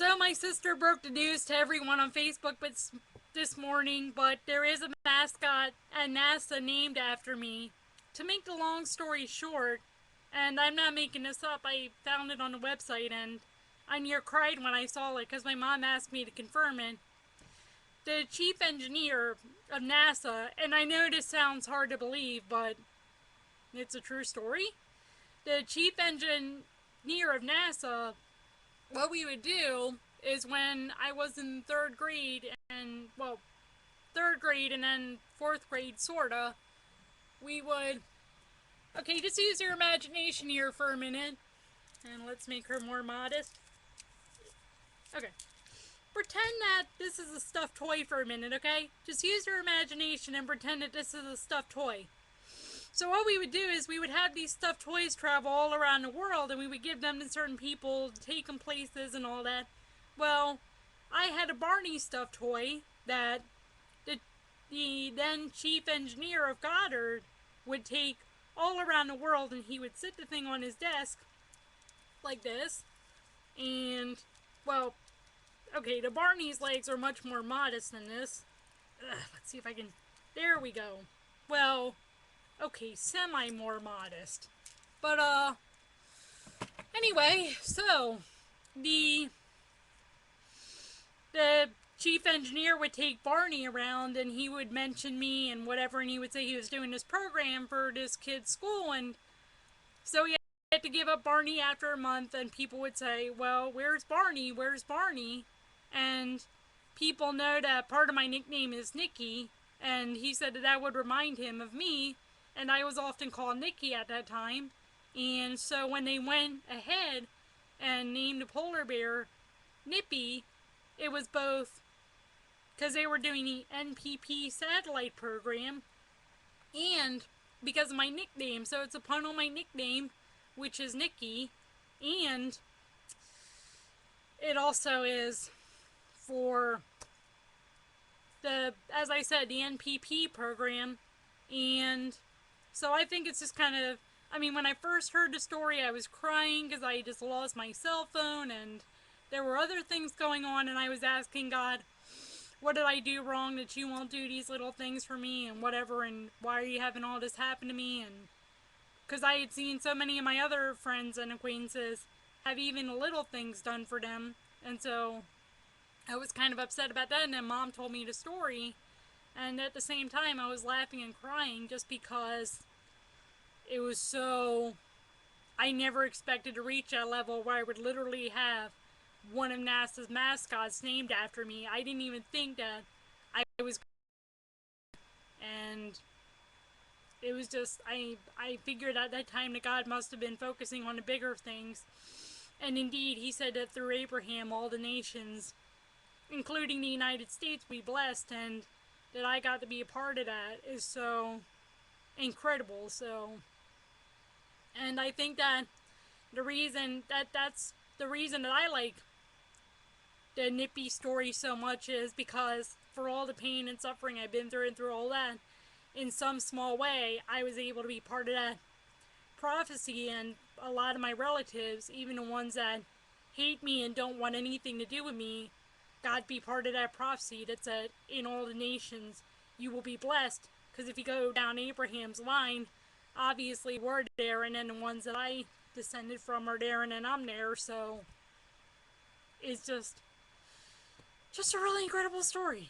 So my sister broke the news to everyone on Facebook this morning, but there is a mascot at NASA named after me. To make the long story short, and I'm not making this up, I found it on the website and I near cried when I saw it because my mom asked me to confirm it. The chief engineer of NASA, and I know this sounds hard to believe, but it's a true story. The chief engineer of NASA, what we would do is when I was in third grade and then fourth grade, sorta, we would, okay, just use your imagination here for a minute, and let's make her more modest. Okay. Pretend that this is a stuffed toy for a minute, okay? Just use your imagination and pretend that this is a stuffed toy. So what we would do is we would have these stuffed toys travel all around the world and we would give them to certain people to take them places and all that. Well, I had a Barney stuffed toy that the then chief engineer of Goddard would take all around the world, and he would sit the thing on his desk like this. And, well, okay, the Barney's legs are much more modest than this. Let's see if I can... There we go. Well, okay, semi more modest. But, anyway, so, the chief engineer would take Barney around and he would mention me and whatever, and he would say he was doing this program for this kid's school, and so he had to give up Barney after a month, and people would say, well, where's Barney? Where's Barney? And people know that part of my nickname is Nikki, and he said that would remind him of me, and I was often called Nikki at that time. And so when they went ahead and named the polar bear Nippy, it was both because they were doing the NPP satellite program and because of my nickname. So it's a pun on my nickname, which is Nikki, and it also is for the, as I said, the NPP program. And so I think it's just kind of, I mean, when I first heard the story, I was crying because I just lost my cell phone and there were other things going on, and I was asking God, what did I do wrong that you won't do these little things for me and whatever, and why are you having all this happen to me? And because I had seen so many of my other friends and acquaintances have even little things done for them, and so I was kind of upset about that. And then Mom told me the story, and at the same time I was laughing and crying just because it was so, I never expected to reach that level where I would literally have one of NASA's mascots named after me. I didn't even think that I was, and it was just, I figured at that time that God must have been focusing on the bigger things. And indeed, he said that through Abraham, all the nations, including the United States, be blessed, and that I got to be a part of that is so incredible. So, and I think that the reason that's the reason that I like the Nippy story so much is because for all the pain and suffering I've been through and through all that, in some small way, I was able to be part of that prophecy, and a lot of my relatives, even the ones that hate me and don't want anything to do with me, got to be part of that prophecy that said, in all the nations, you will be blessed. Because if you go down Abraham's line, obviously we're there, and then the ones that I descended from are there, and then I'm there, so it's just a really incredible story.